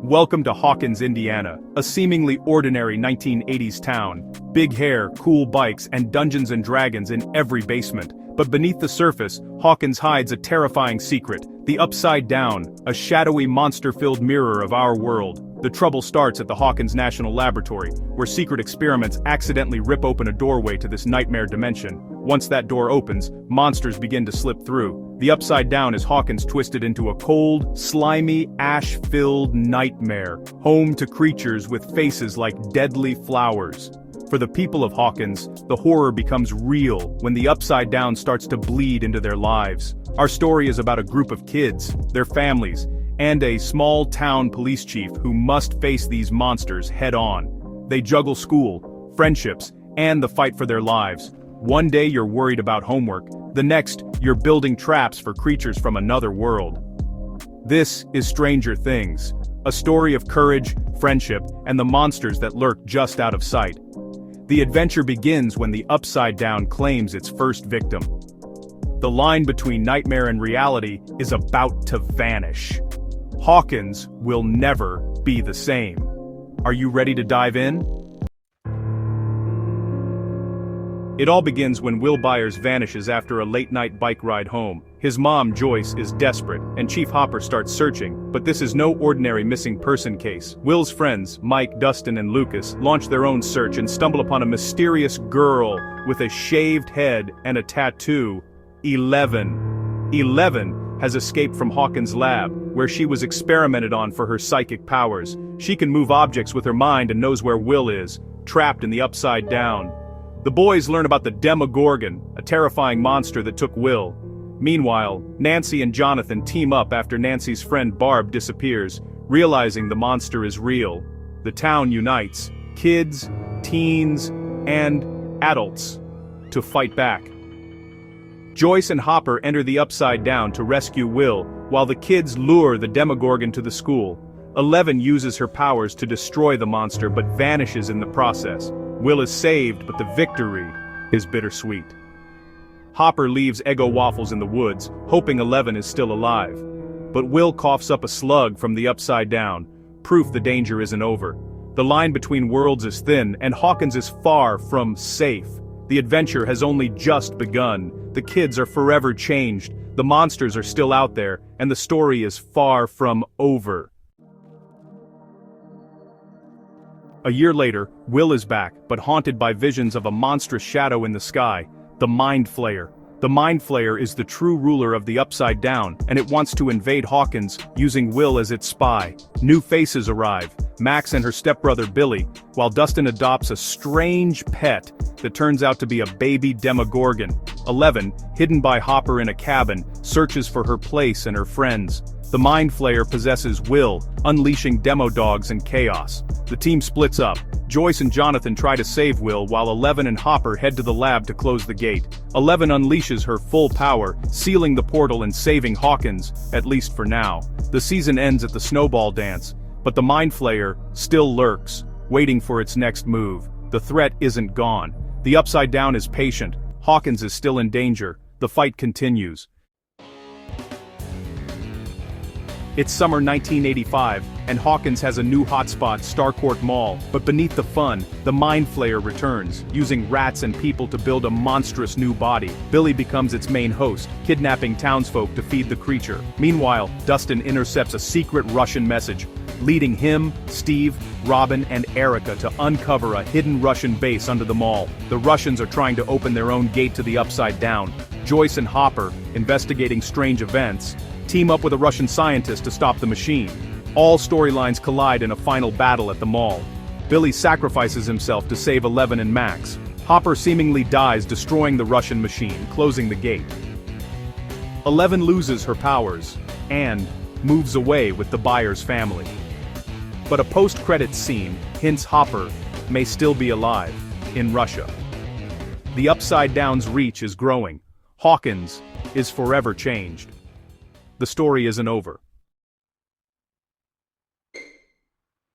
Welcome to Hawkins, Indiana, a seemingly ordinary 1980s town. Big hair, cool bikes, and Dungeons and Dragons in every basement. But beneath the surface, Hawkins hides a terrifying secret, the Upside Down, a shadowy monster-filled mirror of our world. The trouble starts at the Hawkins National Laboratory, where secret experiments accidentally rip open a doorway to this nightmare dimension. Once that door opens, monsters begin to slip through. The Upside Down is Hawkins twisted into a cold, slimy, ash-filled nightmare, home to creatures with faces like deadly flowers. For the people of Hawkins, the horror becomes real when the Upside Down starts to bleed into their lives. Our story is about a group of kids, their families, and a small-town police chief who must face these monsters head-on. They juggle school, friendships, and the fight for their lives. One day you're worried about homework, the next, you're building traps for creatures from another world. This is Stranger Things, a story of courage, friendship, and the monsters that lurk just out of sight. The adventure begins when the Upside Down claims its first victim. The line between nightmare and reality is about to vanish. Hawkins will never be the same. Are you ready to dive in? It all begins when Will Byers vanishes after a late-night bike ride home. His mom, Joyce, is desperate, and Chief Hopper starts searching, but this is no ordinary missing person case. Will's friends, Mike, Dustin, and Lucas, launch their own search and stumble upon a mysterious girl with a shaved head and a tattoo, 11. 11 has escaped from Hawkins Lab, where she was experimented on for her psychic powers. She can move objects with her mind and knows where Will is, trapped in the Upside Down. The boys learn about the Demogorgon, a terrifying monster that took Will. Meanwhile, Nancy and Jonathan team up after Nancy's friend Barb disappears, realizing the monster is real. The town unites, kids, teens, and adults, to fight back. Joyce and Hopper enter the Upside Down to rescue Will, while the kids lure the Demogorgon to the school. 11 uses her powers to destroy the monster but vanishes in the process. Will is saved, but the victory is bittersweet. Hopper leaves Eggo waffles in the woods, hoping 11 is still alive. But Will coughs up a slug from the Upside Down, proof the danger isn't over. The line between worlds is thin, and Hawkins is far from safe. The adventure has only just begun. The kids are forever changed, the monsters are still out there, and the story is far from over. A year later, Will is back, but haunted by visions of a monstrous shadow in the sky, the Mind Flayer. The Mind Flayer is the true ruler of the Upside Down, and it wants to invade Hawkins, using Will as its spy. New faces arrive, Max and her stepbrother Billy, while Dustin adopts a strange pet that turns out to be a baby Demogorgon. 11, hidden by Hopper in a cabin, searches for her place and her friends. The Mind Flayer possesses Will, unleashing demo dogs and chaos. The team splits up. Joyce and Jonathan try to save Will while 11 and Hopper head to the lab to close the gate. 11 unleashes her full power, sealing the portal and saving Hawkins, at least for now. The season ends at the snowball dance, but the Mind Flayer still lurks, waiting for its next move. The threat isn't gone. The Upside Down is patient. Hawkins is still in danger. The fight continues. It's summer 1985, and Hawkins has a new hotspot, Starcourt Mall, but beneath the fun, the Mind Flayer returns, using rats and people to build a monstrous new body. Billy becomes its main host, kidnapping townsfolk to feed the creature. Meanwhile, Dustin intercepts a secret Russian message, leading him, Steve, Robin, and Erica to uncover a hidden Russian base under the mall. The Russians are trying to open their own gate to the Upside Down. Joyce and Hopper, investigating strange events, team up with a Russian scientist to stop the machine. All storylines collide in a final battle at the mall. Billy sacrifices himself to save 11 and Max. Hopper seemingly dies destroying the Russian machine, closing the gate. 11 loses her powers, and moves away with the Byers family. But a post-credits scene hints Hopper may still be alive, in Russia. The Upside Down's reach is growing. Hawkins is forever changed. The story isn't over.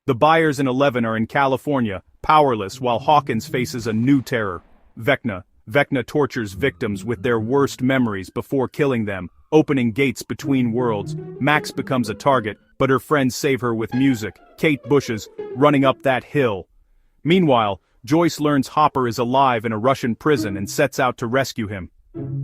The Byers and 11 are in California, powerless while Hawkins faces a new terror, Vecna. Vecna tortures victims with their worst memories before killing them, opening gates between worlds. Max becomes a target, but her friends save her with music, Kate Bush's Running Up That Hill. Meanwhile, Joyce learns Hopper is alive in a Russian prison and sets out to rescue him.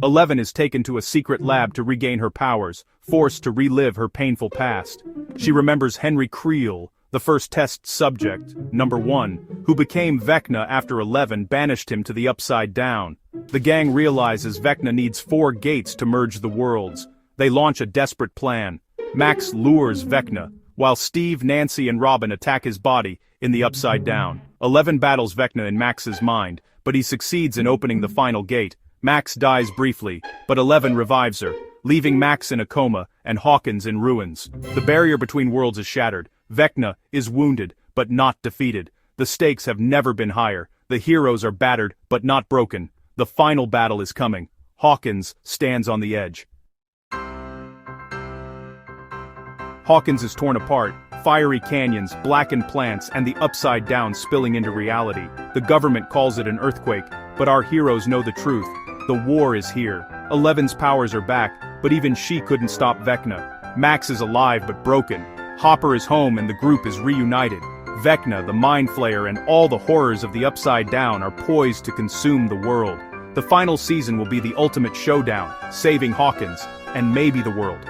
11 is taken to a secret lab to regain her powers, forced to relive her painful past. She remembers Henry Creel, the first test subject, number 1, who became Vecna after 11 banished him to the Upside Down. The gang realizes Vecna needs 4 gates to merge the worlds. They launch a desperate plan. Max lures Vecna, while Steve, Nancy, and Robin attack his body in the Upside Down. 11 battles Vecna in Max's mind, but he succeeds in opening the final gate. Max dies briefly, but 11 revives her, leaving Max in a coma and Hawkins in ruins. The barrier between worlds is shattered. Vecna is wounded, but not defeated. The stakes have never been higher. The heroes are battered, but not broken. The final battle is coming. Hawkins stands on the edge. Hawkins is torn apart, fiery canyons, blackened plants, and the Upside Down spilling into reality. The government calls it an earthquake, but our heroes know the truth. The war is here. 11's powers are back, but even she couldn't stop Vecna. Max is alive but broken. Hopper is home and the group is reunited. Vecna, the Mind Flayer, and all the horrors of the Upside Down are poised to consume the world. The final season will be the ultimate showdown, saving Hawkins, and maybe the world.